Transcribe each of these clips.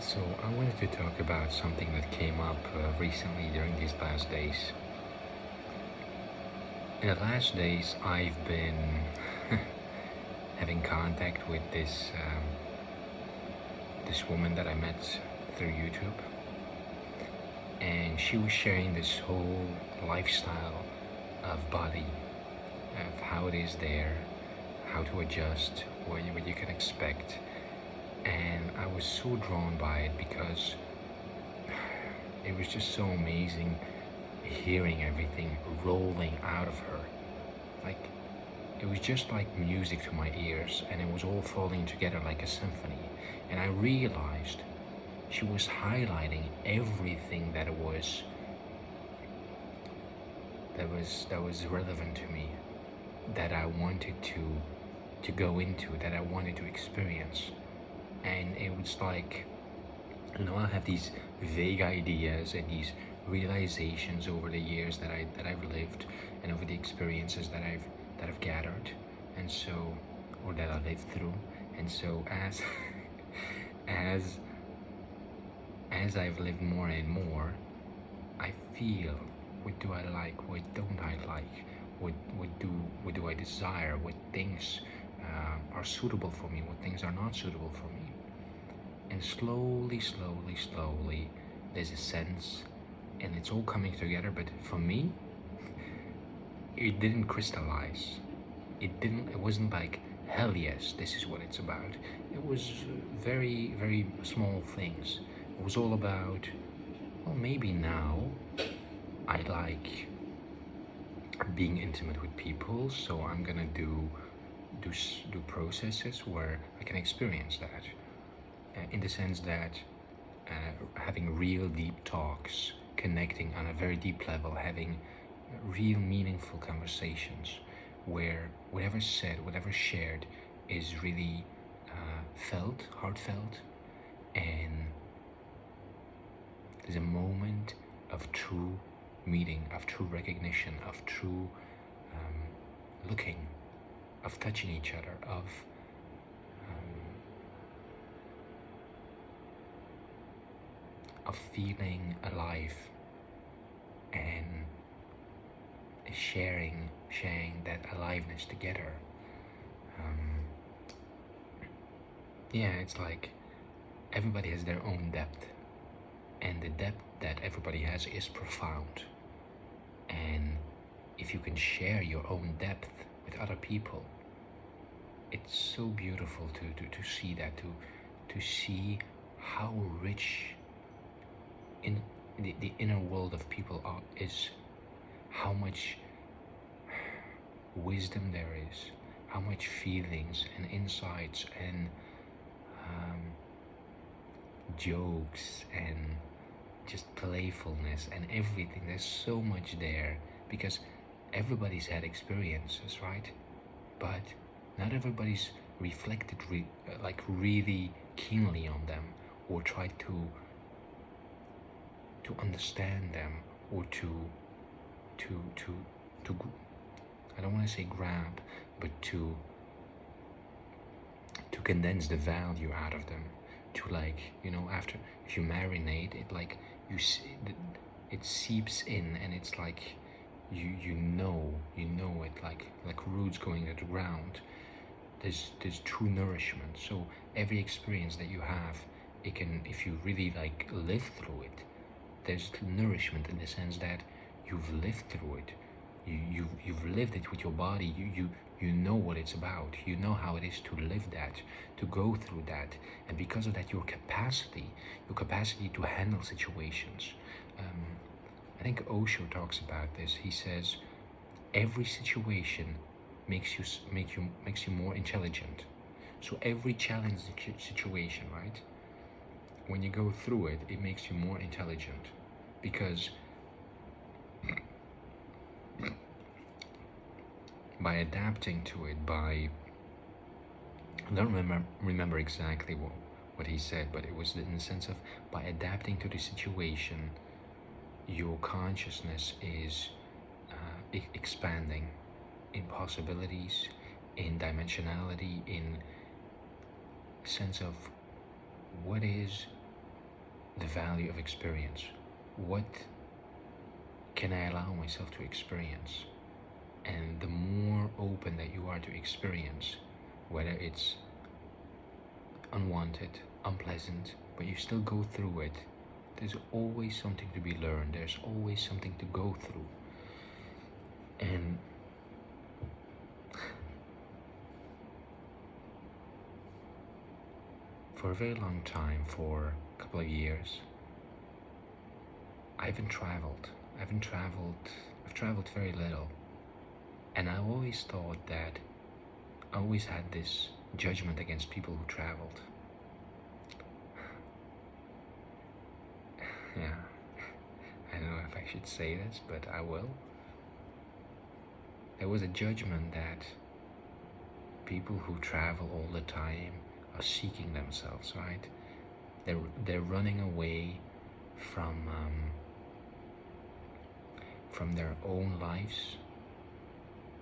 So I wanted to talk about something that came up recently during these last days. In the last days, I've been having contact with this woman that I met through YouTube, and she was sharing this whole lifestyle of body, of how it is there, how to adjust, what you can expect, and I was so drawn by it because it was just so amazing hearing everything rolling out of her. Like, it was just like music to my ears, and it was all falling together like a symphony. And I realized she was highlighting everything that was relevant to me, that I wanted to go into, that I wanted to experience. And it was like, I have these vague ideas and these realizations over the years that I've lived, and over the experiences that I've gathered, and so, or that I lived through. And so as as I've lived more and more, I feel, what do I like, what don't I like, what do I desire, what things are suitable for me, what things are not suitable for me. And slowly, there's a sense, and it's all coming together. But for me, it didn't crystallize. It wasn't like, hell yes, this is what it's about. It was very small things. It was all about, well, maybe now I like being intimate with people, so I'm gonna do processes where I can experience that, in the sense that having real deep talks, connecting on a very deep level, having real meaningful conversations where whatever's said, whatever's shared is really felt, heartfelt, and there's a moment of true meeting, of true recognition, of true looking, of touching each other, of feeling alive, and sharing that aliveness together. Yeah, it's like everybody has their own depth, and the depth that everybody has is profound. And if you can share your own depth with other people, it's so beautiful to see that, to see how rich in the inner world of people is, how much wisdom there is, how much feelings and insights and jokes and just playfulness and everything. There's so much there because everybody's had experiences, right? But not everybody's reflected like really keenly on them, or tried to understand them, or to I don't want to say grab, but to condense the value out of them, to, like, after, if you marinate it, like, it seeps in, and it's like you know it, like roots going into the ground. There's true nourishment. So every experience that you have, it can, if you really like live through it, there's nourishment in the sense that you've lived through it. You've lived it with your body. You know what it's about. You know how it is to live that, to go through that, and because of that, your capacity to handle situations. I think Osho talks about this. He says every situation makes you more intelligent. So every challenging situation, right? When you go through it, it makes you more intelligent, because by adapting to it, I don't remember exactly what he said, but it was in the sense of, by adapting to the situation, your consciousness is expanding in possibilities, in dimensionality, in sense of what is the value of experience. What can I allow myself to experience? And the more open that you are to experience, whether it's unwanted, unpleasant, but you still go through it, there's always something to be learned. There's always something to go through. And for a very long time, for a couple of years, I haven't traveled. I've traveled very little. And I always thought that I always had this judgment against people who traveled. Yeah, I don't know if I should say this, but I will. There was a judgment that people who travel all the time are seeking themselves, right? They're running away from their own lives,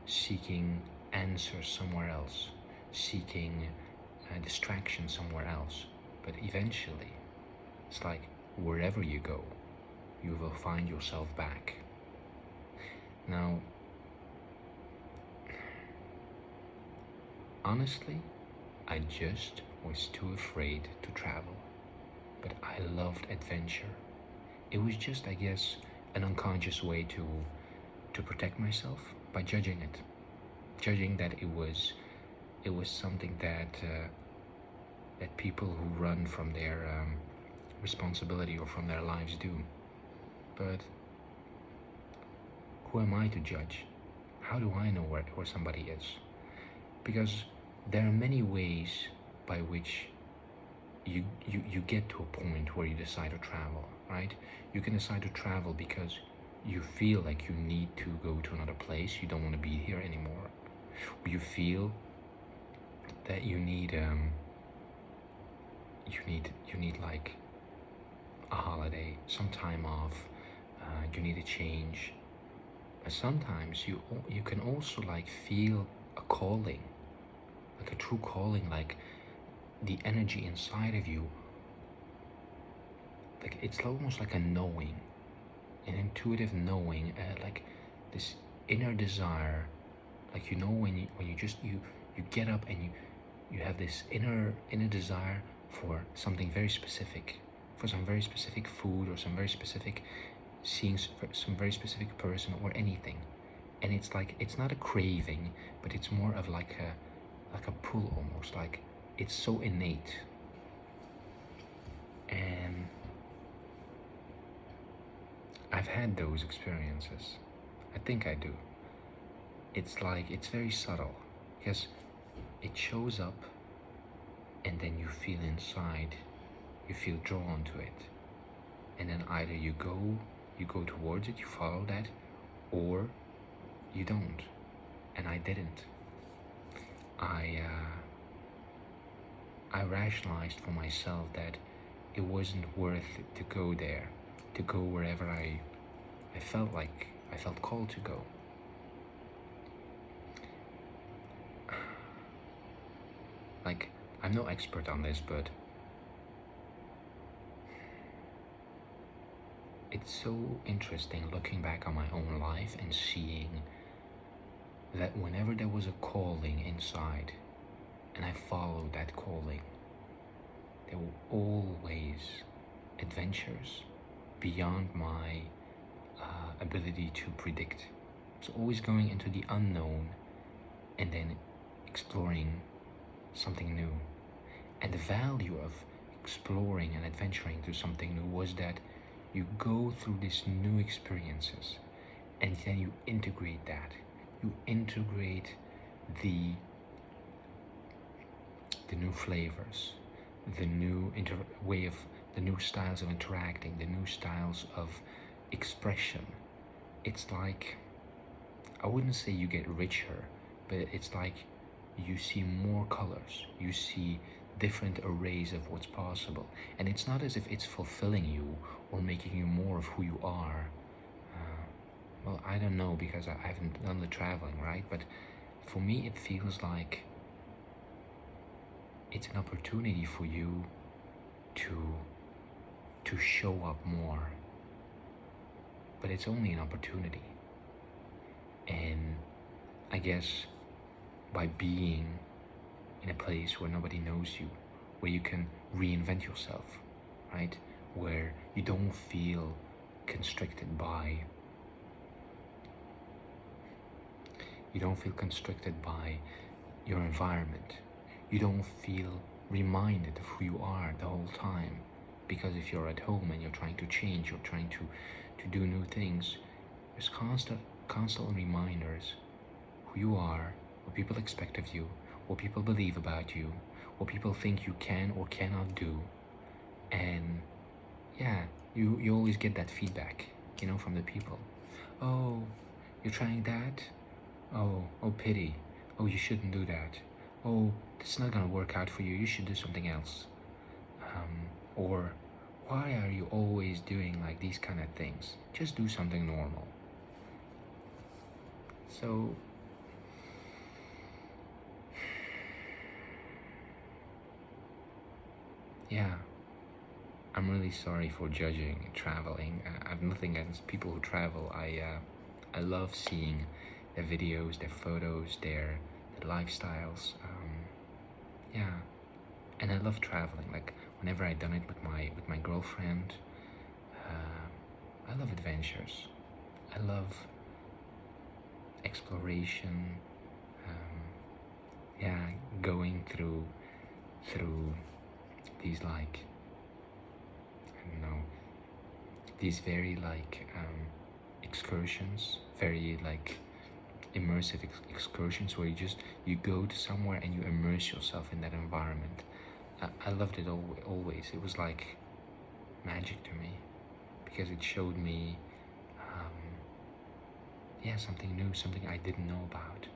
seeking answers somewhere else, seeking distraction somewhere else. But eventually, it's like wherever you go, you will find yourself back. Now, honestly, I just was too afraid to travel. But I loved adventure. It was just, I guess, an unconscious way to protect myself by judging it. Judging that it was something that that people who run from their responsibility or from their lives do. But who am I to judge? How do I know where somebody is? Because there are many ways by which you get to a point where you decide to travel, right? You can decide to travel because you feel like you need to go to another place, you don't want to be here anymore. Or you feel that you need like a holiday, some time off, you need a change. But sometimes you can also like feel a calling, like a true calling, like the energy inside of you, like it's almost like a knowing, an intuitive knowing, like this inner desire, like when you get up and you have this inner desire for something very specific, for some very specific food or some very specific seeing some very specific person or anything. And it's like, it's not a craving, but it's more of like a pull, almost like it's so innate. And I've had those experiences. I think I do. It's like, it's very subtle because it shows up and then you feel inside, you feel drawn to it. And then either you go towards it, you follow that, or you don't. And I didn't. I rationalized for myself that it wasn't worth it to go there, to go wherever I felt called to go. Like, I'm no expert on this, but it's so interesting looking back on my own life and seeing that whenever there was a calling inside and I followed that calling, there were always adventures beyond my ability to predict. So always going into the unknown and then exploring something new. And the value of exploring and adventuring to something new was that you go through these new experiences and then you integrate that. You integrate the new flavors, the new the new styles of interacting, the new styles of expression. It's like, I wouldn't say you get richer, but it's like you see more colors, you see different arrays of what's possible. And it's not as if it's fulfilling you or making you more of who you are. Well, I don't know, because I haven't done the traveling, right? But for me, it feels like it's an opportunity for you to to show up more. But it's only an opportunity. And I guess by being in a place where nobody knows you, where you can reinvent yourself, right? Where you don't feel constricted by your environment. You don't feel reminded of who you are the whole time. Because if you're at home and you're trying to change, you're trying to do new things, there's constant reminders who you are, what people expect of you, what people believe about you, what people think you can or cannot do. And yeah, you always get that feedback, from the people. Oh, you're trying that? Oh, pity. Oh, you shouldn't do that. Oh, it's not gonna work out for you. You should do something else. Or why are you always doing like these kind of things? Just do something normal. So yeah, I'm really sorry for judging traveling. I have nothing against people who travel. I love seeing their videos, their photos, their lifestyles. Yeah, and I love traveling. Like whenever I've done it with my girlfriend, I love adventures. I love exploration. Yeah, going through these like, I don't know, these very like excursions, very like immersive excursions where you go to somewhere and you immerse yourself in that environment. I loved it always. It was like magic to me because it showed me something new, something I didn't know about,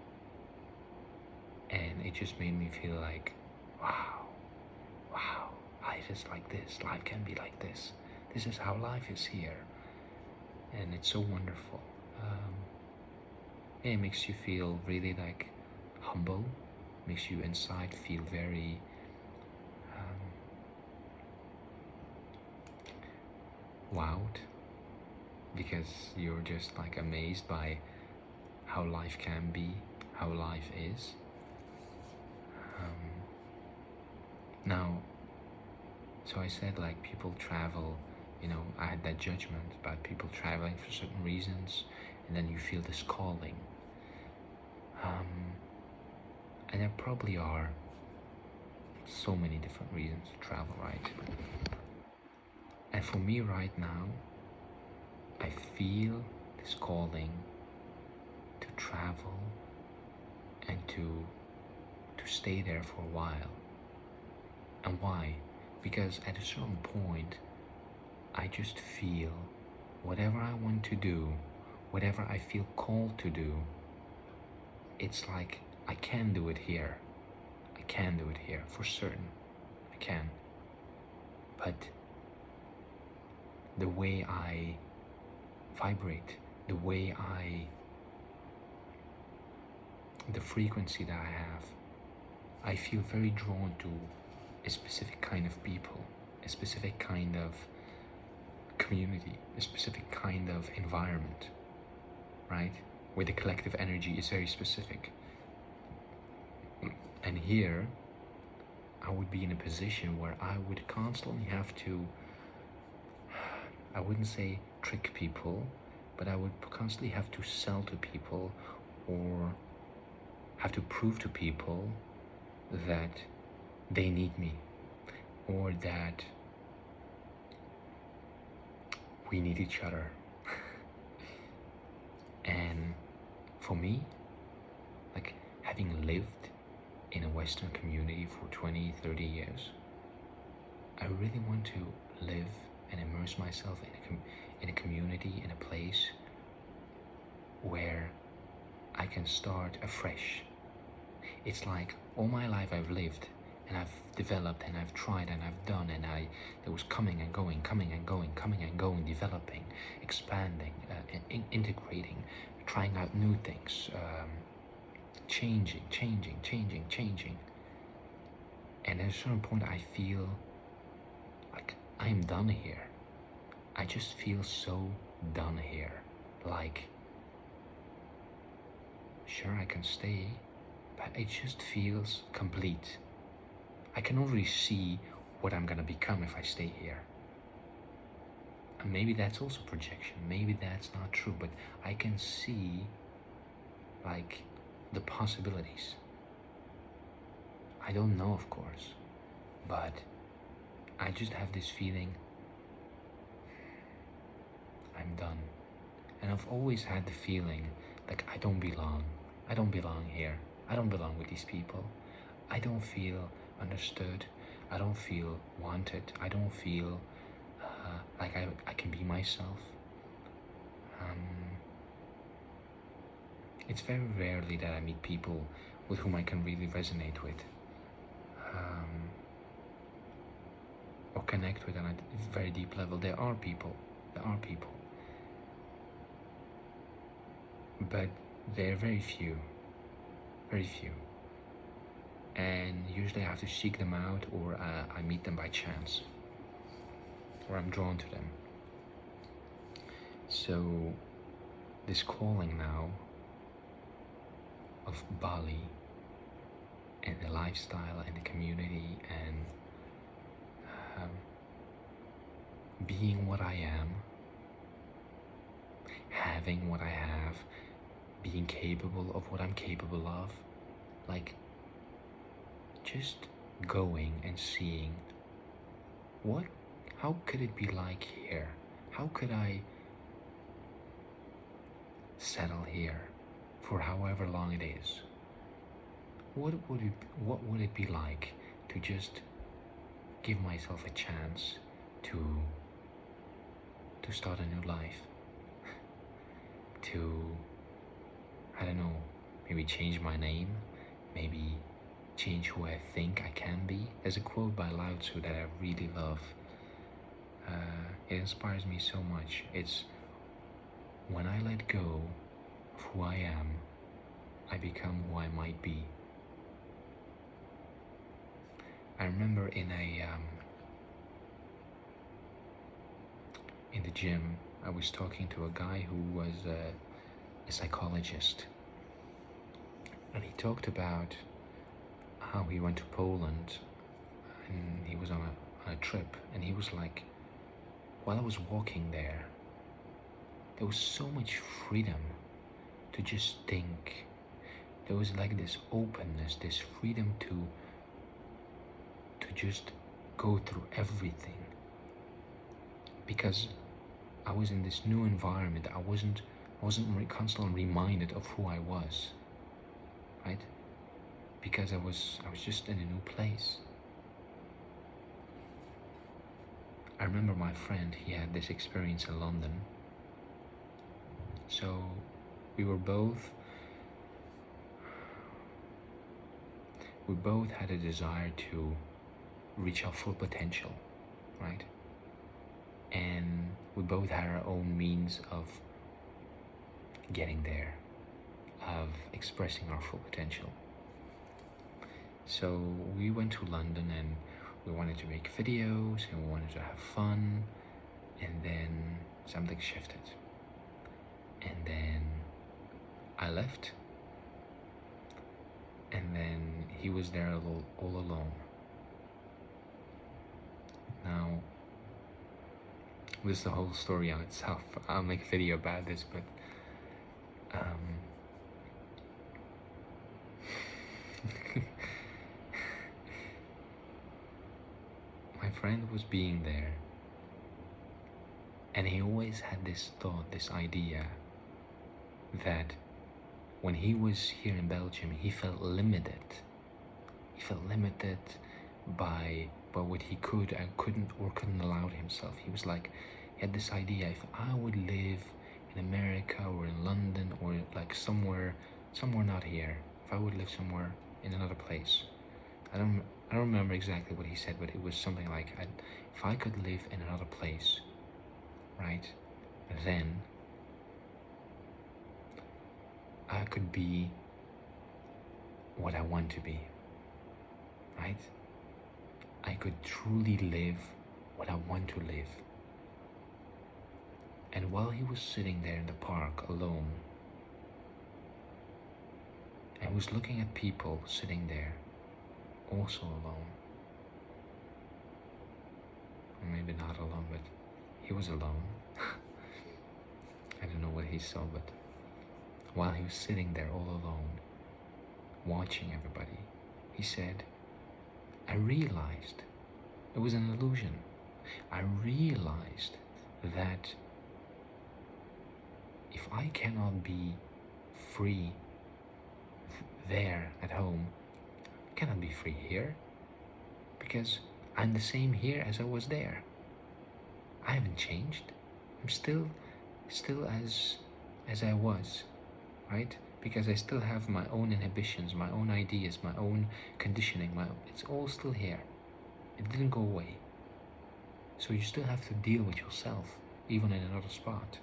and it just made me feel like wow, life is like this, life can be like this, this is how life is here, and it's so wonderful. It makes you feel really like humble, makes you inside feel very wowed, because you're just like amazed by how life can be, how life is. Now, so I said like people travel, I had that judgment about people traveling for certain reasons, and then you feel this calling. And there probably are so many different reasons to travel, right? And for me right now, I feel this calling to travel and to stay there for a while. And why? Because at a certain point, I just feel whatever I want to do, whatever I feel called to do, it's like I can do it here. I can do it here, for certain. I can. But the way I vibrate, the frequency that I have, I feel very drawn to a specific kind of people, a specific kind of community, a specific kind of environment, right? Where the collective energy is very specific. And here, I would be in a position where I would constantly have to, I wouldn't say trick people, but I would constantly have to sell to people or have to prove to people that they need me, or that we need each other. And for me, like having lived in a Western community for 20, 30 years, I really want to live and immerse myself in a community, in a place where I can start afresh. It's like all my life I've lived and I've developed and I've tried and I've done, and there was coming and going, developing, expanding, integrating, trying out new things, changing. And at a certain point I feel like I'm done here. I just feel so done here. Like, sure, I can stay, but it just feels complete. I can already see what I'm gonna become if I stay here. And maybe that's also projection, maybe that's not true, but I can see like the possibilities. I don't know, of course, but I just have this feeling I'm done. And I've always had the feeling like I don't belong. I don't belong here. I don't belong with these people. I don't feel understood. I don't feel wanted. I don't feel like I can be myself. It's very rarely that I meet people with whom I can really resonate with or connect with on a very deep level. There are people, but they're very few, and usually I have to seek them out, or I meet them by chance, or I'm drawn to them. So this calling now of Bali and the lifestyle and the community and being what I am, having what I have, being capable of what I'm capable of, like just going and seeing how could it be like here? How could I settle here for however long it is? What would it be like to just give myself a chance to start a new life, to, I don't know, maybe change my name, maybe change who I think I can be. There's a quote by Lao Tzu that I really love. It inspires me so much. It's, when I let go of who I am, I become who I might be. I remember in the gym, I was talking to a guy who was a psychologist, and he talked about how he went to Poland and he was on a trip, and he was like, while I was walking there was so much freedom to just think. There was like this openness, this freedom to just go through everything, because I was in this new environment. I wasn't constantly reminded of who I was, right? Because I was just in a new place. I remember my friend, he had this experience in London. So we both had a desire to reach our full potential, right? And we both had our own means of getting there, of expressing our full potential. So we went to London and we wanted to make videos and we wanted to have fun, and then something shifted. And then I left, and then he was there all alone. Now, this is the whole story on itself. I'll make a video about this, but my friend was being there, and he always had this thought, this idea, that when he was here in Belgium, he felt limited. He felt limited by what he could and couldn't allow himself. He was like, he had this idea, if I would live in America or in London or like somewhere not here, if I would live somewhere in another place. I don't remember exactly what he said, but it was something like, if I could live in another place, right, then I could be what I want to be, right? I could truly live what I want to live. And while he was sitting there in the park alone, and was looking at people sitting there also alone, or maybe not alone, but he was alone. I don't know what he saw, but while he was sitting there all alone, watching everybody, he said, I realized it was an illusion. I realized that if I cannot be free there at home, I cannot be free here, because I'm the same here as I was there. I haven't changed. I'm still as I was, right? Because I still have my own inhibitions, my own ideas, my own conditioning, it's all still here. It didn't go away. So you still have to deal with yourself, even in another spot.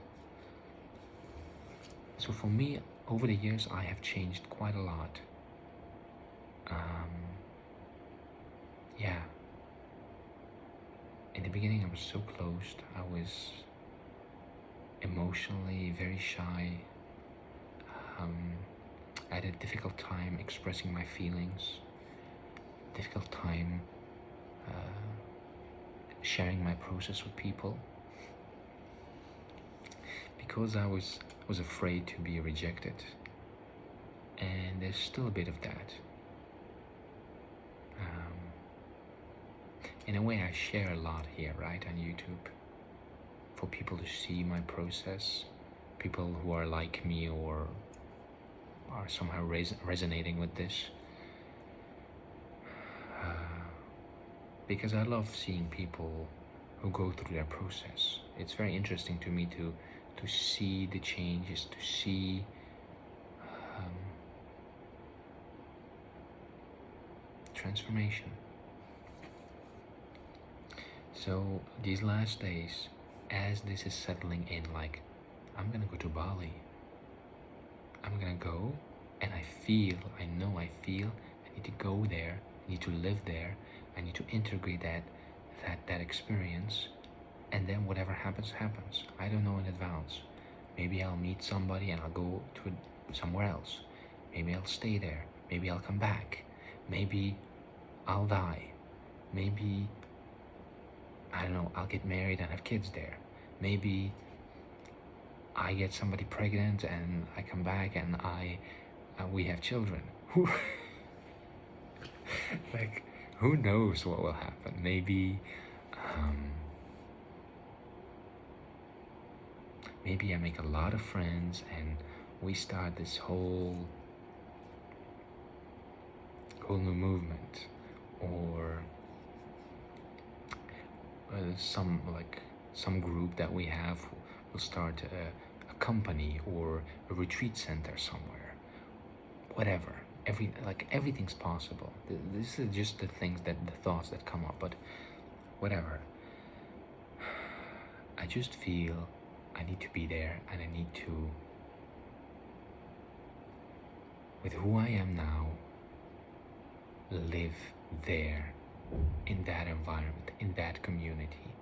So for me, over the years, I have changed quite a lot. Yeah. In the beginning, I was so closed. I was emotionally very shy. I had a difficult time expressing my feelings, difficult time sharing my process with people, because I was afraid to be rejected. And there's still a bit of that. In a way, I share a lot here, right, on YouTube, for people to see my process, people who are like me or are somehow resonating with this. Because I love seeing people who go through their process. It's very interesting to me to see the changes, to see transformation. So these last days, as this is settling in, like, I'm gonna go to Bali. I'm gonna go, and I know I need to go there, I need to live there, I need to integrate that experience, and then whatever happens, happens. I don't know in advance. Maybe I'll meet somebody and I'll go to somewhere else. Maybe I'll stay there. Maybe I'll come back. Maybe I'll die. Maybe, I don't know, I'll get married and have kids there. Maybe I get somebody pregnant and I come back and we have children. Like, who knows what will happen? Maybe maybe I make a lot of friends and we start this whole new movement, or some group that we have will start a company or a retreat center somewhere. Whatever. Everything's possible. This is just the thoughts that come up, but whatever. I just feel I need to be there, and I need to, with who I am now, live there, in that environment, in that community.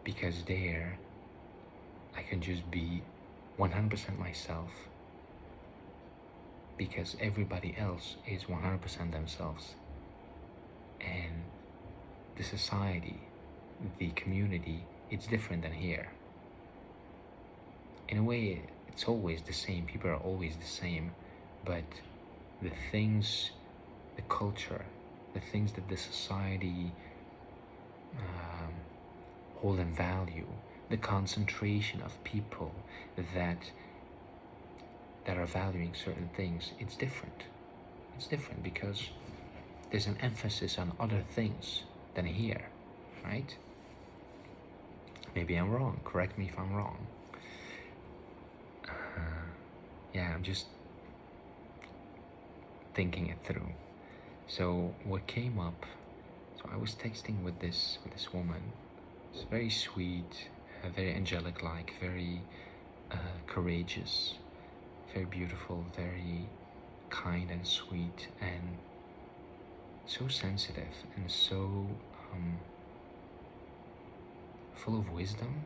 Because there, I can just be 100% myself, because everybody else is 100% themselves. And the society, the community, it's different than here. In a way, it's always the same. People are always the same, but the things, the culture, the things that the society hold in value, the concentration of people that are valuing certain things, it's different. It's different because there's an emphasis on other things than here, right? Maybe I'm wrong. Correct me if I'm wrong. Yeah, I'm just thinking it through. So what came up? So I was texting with this woman. It's very sweet, very angelic-like, very courageous, very beautiful, very kind and sweet, and so sensitive and so full of wisdom.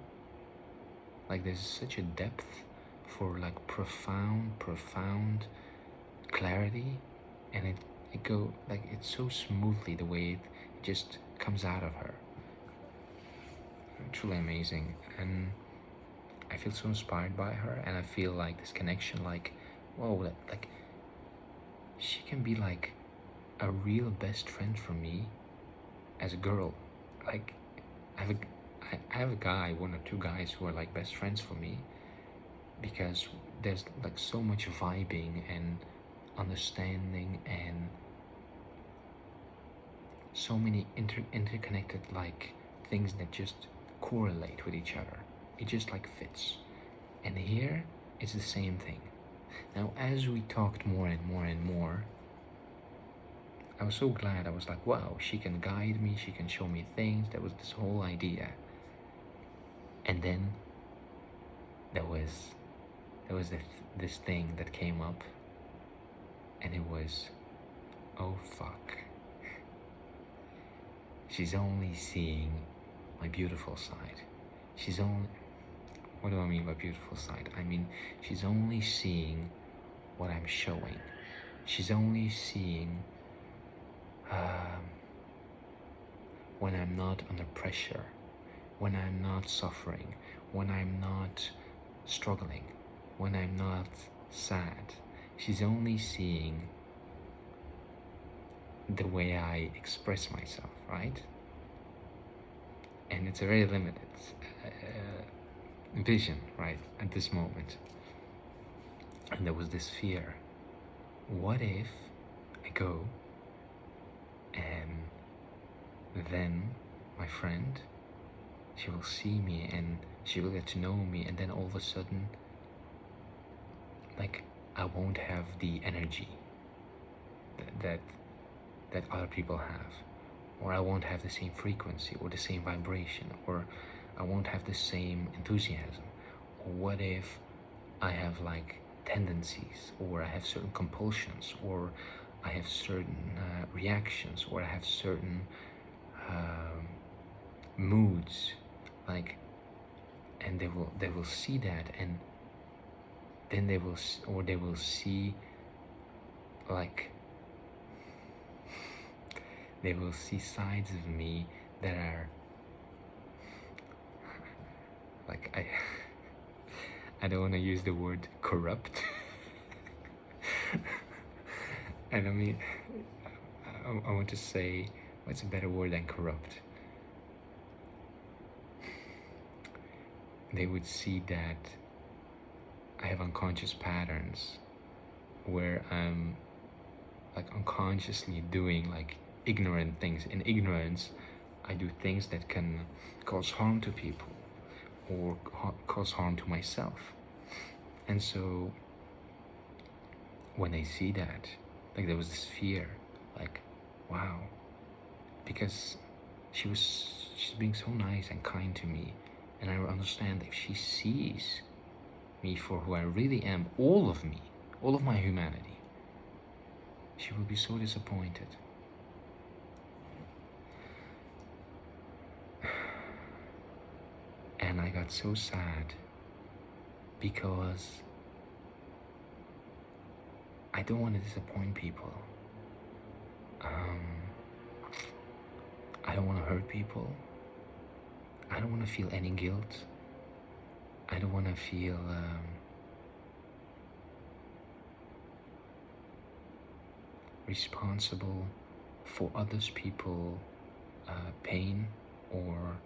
Like there's such a depth for like profound clarity, and it go like it's so smoothly the way it just comes out of her. Truly amazing, and I feel so inspired by her, and I feel like this connection, like, whoa, like she can be like a real best friend for me as a girl. Like I have a guy, one or two guys who are like best friends for me, because there's like so much vibing and understanding and so many interconnected like things that just correlate with each other. It just like fits. And here it's the same thing. Now as we talked more and more, I was so glad. I was like, wow, she can guide me, she can show me things. That was this whole idea. And then there was this thing that came up, and it was, oh fuck, she's only seeing my beautiful side. What do I mean by beautiful side? I mean, she's only seeing what I'm showing. She's only seeing when I'm not under pressure, when I'm not suffering, when I'm not struggling, when I'm not sad. She's only seeing the way I express myself, right? And it's a very limited vision, right, at this moment. And there was this fear. What if I go and then my friend, she will see me and she will get to know me, and then all of a sudden, like, I won't have the energy that other people have, or I won't have the same frequency or the same vibration, or I won't have the same enthusiasm. Or what if I have like tendencies, or I have certain compulsions, or I have certain reactions, or I have certain moods, like, and they will see that, and then they will see like they will see sides of me that are like I don't want to use the word corrupt. And I mean, I want to say, what's a better word than corrupt? They would see that I have unconscious patterns where I'm like unconsciously doing like ignorant things. In ignorance, I do things that can cause harm to people or cause harm to myself. And so when they see that, like, there was this fear, like, wow, because she's being so nice and kind to me, and I understand if she sees me for who I really am, all of me, all of my humanity, she will be so disappointed. And I got so sad because I don't want to disappoint people. I don't want to hurt people. I don't want to feel any guilt. I don't want to feel responsible for others' people pain or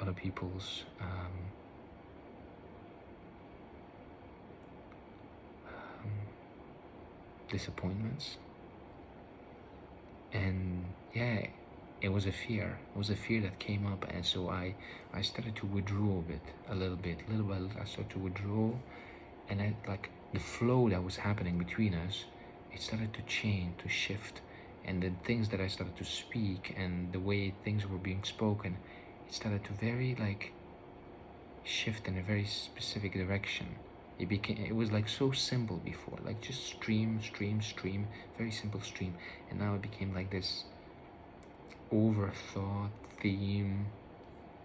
other people's disappointments. And yeah, it was a fear. It was a fear that came up, and so I started to withdraw a little bit. I started to withdraw, and like the flow that was happening between us, it started to change, to shift, and the things that I started to speak and the way things were being spoken, it started to very like shift in a very specific direction. It was like so simple before, like just stream, very simple stream, and now it became like this overthought theme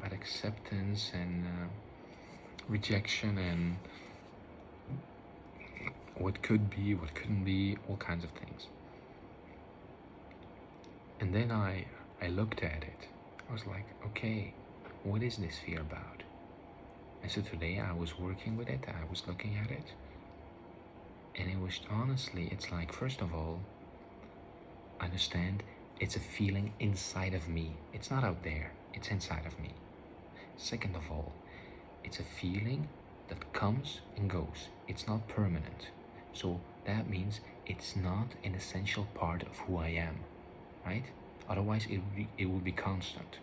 about acceptance and rejection and what could be, what couldn't be, all kinds of things. And then I looked at it. I was like, okay, what is this fear about? And so today I was working with it, I was looking at it, and it was honestly, it's like, first of all, understand it's a feeling inside of me. It's not out there, it's inside of me. Second of all, it's a feeling that comes and goes. It's not permanent. So that means it's not an essential part of who I am, right? Otherwise it would be constant.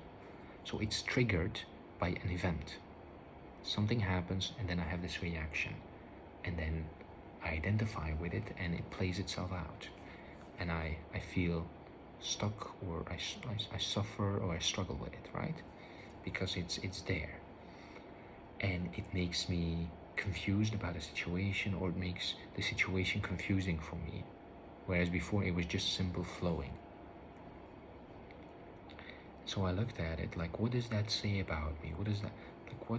So it's triggered by an event. Something happens and then I have this reaction. And then I identify with it and it plays itself out. And I feel stuck, or I suffer, or I struggle with it, right? Because it's there. And it makes me confused about a situation, or it makes the situation confusing for me. Whereas before it was just simple flowing. So I looked at it like, what does that say about me? What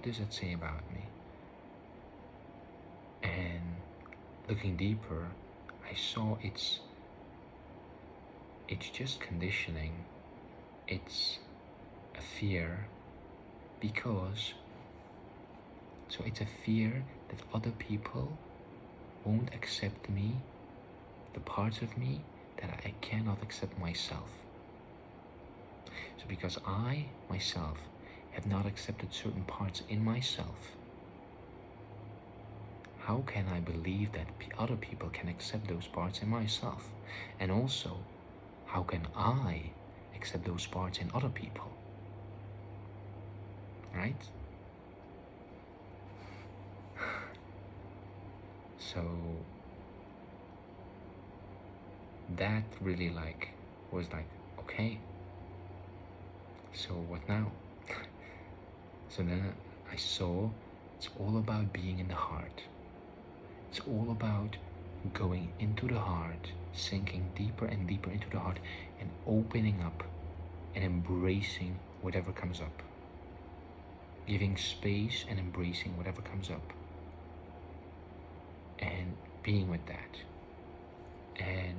does that say about me? And looking deeper, I saw it's just conditioning. It's a fear because, so it's a fear that other people won't accept me, the parts of me that I cannot accept myself. So because I, myself, have not accepted certain parts in myself, how can I believe that other people can accept those parts in myself? And also, how can I accept those parts in other people? Right? So that really was like, okay, so what now? So then I saw it's all about being in the heart. It's all about going into the heart, sinking deeper and deeper into the heart, and opening up and embracing whatever comes up. Giving space and embracing whatever comes up. And being with that. And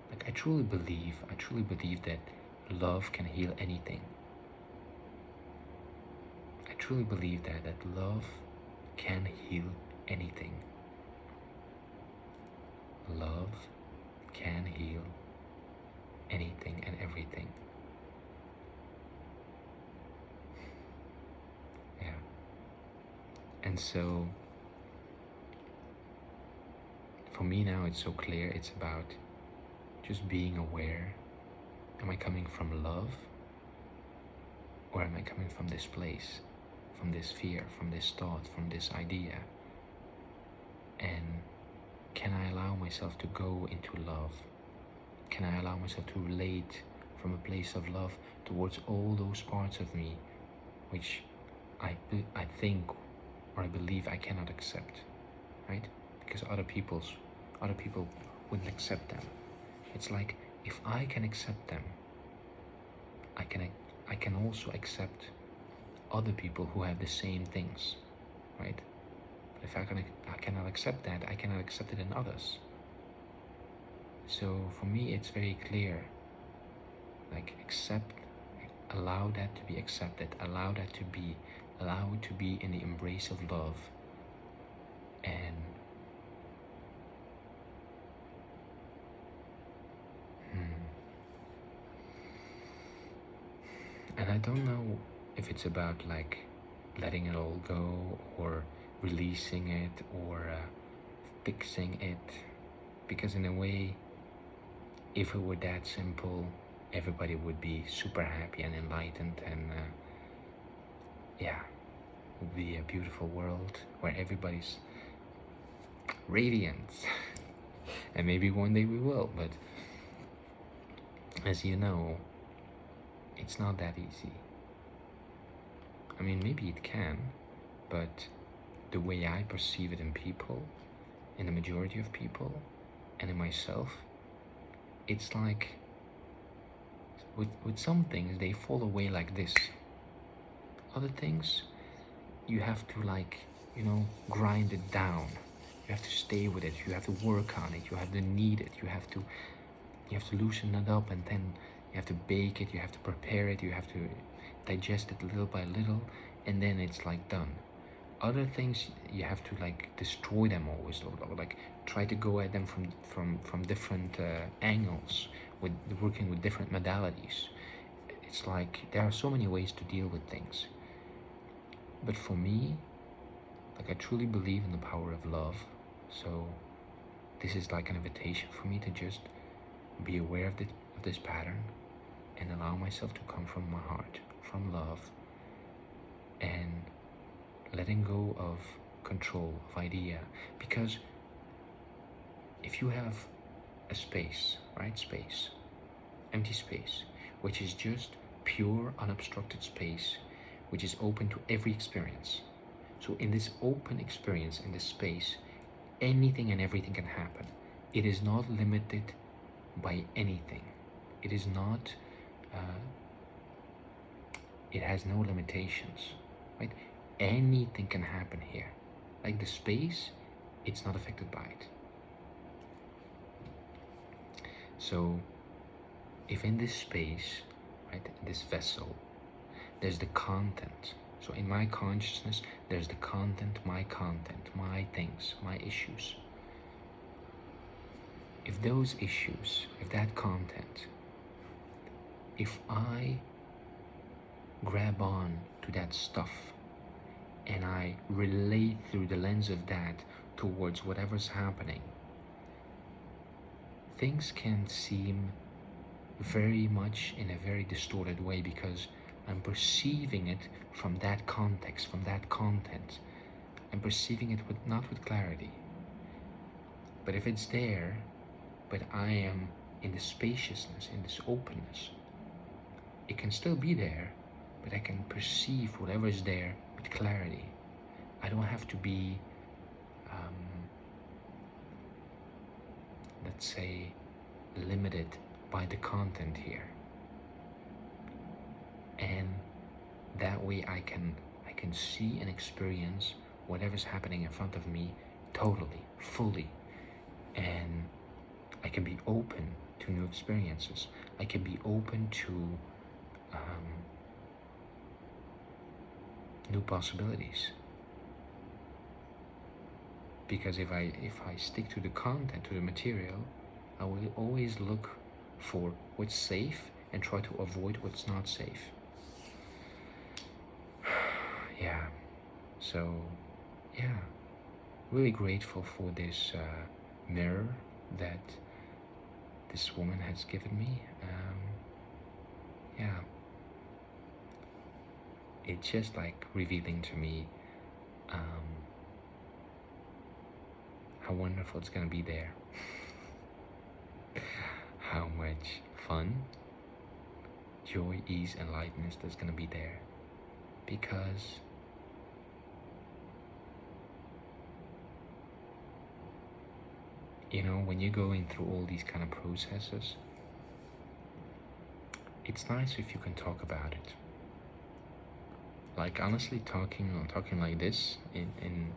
like I truly believe that love can heal anything. I truly believe that love can heal anything. Love can heal anything and everything. Yeah. And so for me now it's so clear, it's about just being aware. Am I coming from love? Or am I coming from this place? From this fear, from this thought, from this idea? And can I allow myself to go into love? Can I allow myself to relate from a place of love towards all those parts of me which I think, or I believe I cannot accept, right? Because other people wouldn't accept them. It's like, if I can accept them, I can also accept other people who have the same things, right? But if I cannot accept that, I cannot accept it in others. So for me, it's very clear, like allow that to be accepted, allow it to be in the embrace of love. And I don't know if it's about like letting it all go, or releasing it, or fixing it, because in a way, if it were that simple, everybody would be super happy and enlightened, and yeah, it would be a beautiful world where everybody's radiant. And maybe one day we will, but as you know, it's not that easy. I mean, maybe it can, but the way I perceive it in people, in the majority of people, and in myself, it's like with some things, they fall away like this. Other things, you have to grind it down. You have to stay with it. You have to work on it. You have to knead it. You have to loosen it up, and then you have to bake it. You have to prepare it. You have to digest it little by little, and then it's like done. Other things, you have to destroy them always, or try to go at them from different angles, with working with different modalities. It's like there are so many ways to deal with things. But for me, I truly believe in the power of love. So this is like an invitation for me to just be aware of this pattern and allow myself to come from my heart, from love, and letting go of control, of idea. Because if you have a space, right? Space, empty space, which is just pure, unobstructed space, which is open to every experience. So in this open experience, in this space, anything and everything can happen. It is not limited by anything. It is not, it has no limitations, right? Anything can happen here. Like the space, it's not affected by it. So if in this space, right, this vessel, there's the content. So in my consciousness, there's the content, my things, my issues. If those issues, if that content, if I grab on to that stuff and I relate through the lens of that towards whatever's happening, things can seem very much in a very distorted way, because I'm perceiving it from that context, from that content. I'm perceiving it not with clarity. But if it's there, but I am in the spaciousness, in this openness, it can still be there, but I can perceive whatever is there with clarity. I don't have to be, let's say, limited by the content here. And that way I can see and experience whatever's happening in front of me totally, fully. And I can be open to new experiences. I can be open to new possibilities. Because if I stick to the content, to the material, I will always look for what's safe and try to avoid what's not safe. Yeah. So, yeah. Really grateful for this mirror that this woman has given me. Yeah. It's just revealing to me how wonderful it's gonna be there. How much fun, joy, ease, and lightness that's gonna be there. Because when you're going through all these kind of processes, it's nice if you can talk about it. Honestly, talking like this in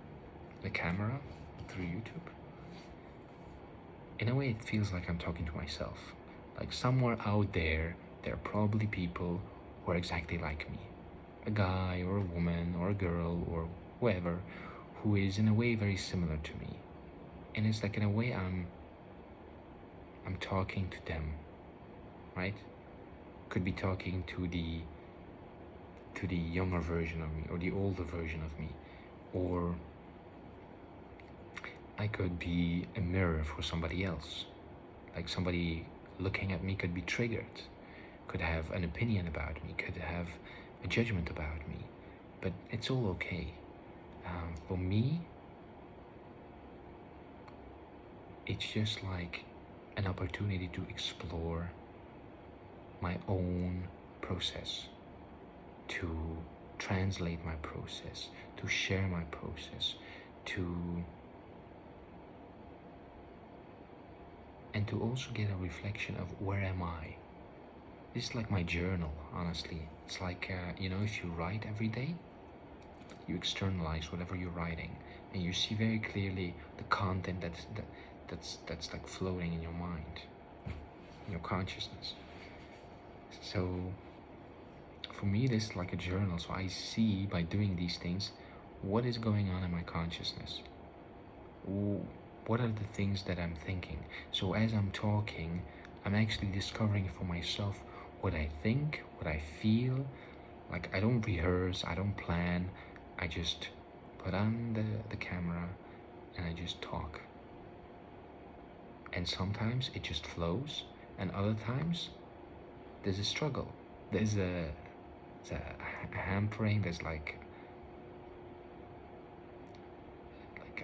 the camera through YouTube, in a way it feels like I'm talking to myself. Somewhere out there are probably people who are exactly like me. A guy or a woman or a girl or whoever who is in a way very similar to me. And it's in a way I'm talking to them, right? Could be talking to the younger version of me or the older version of me, or I could be a mirror for somebody else. Somebody looking at me could be triggered, could have an opinion about me, could have a judgment about me, but it's all okay. For me, it's just an opportunity to explore my own process, to translate my process, to share my process, and to also get a reflection of where am I. This is my journal, honestly. It's like, if you write every day, you externalize whatever you're writing, and you see very clearly the content that's like floating in your mind, in your consciousness. So for me, this is like a journal. So I see, by doing these things, what is going on in my consciousness. What are the things that I'm thinking? So as I'm talking, I'm actually discovering for myself what I think, what I feel. Like, I don't rehearse, I don't plan. I just put on the camera and I just talk. And sometimes it just flows, and other times there's a struggle. There's a hampering. There's like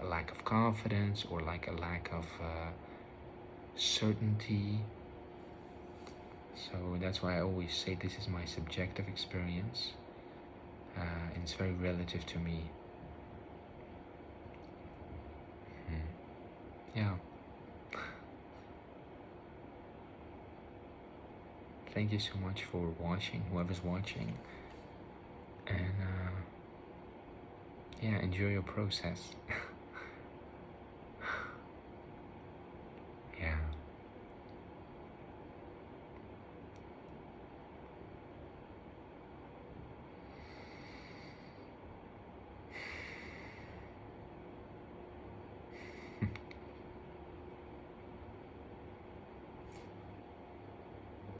a lack of confidence, or like a lack of certainty. So that's why I always say this is my subjective experience, and it's very relative to me. Yeah. Thank you so much for watching, whoever's watching, and yeah, enjoy your process.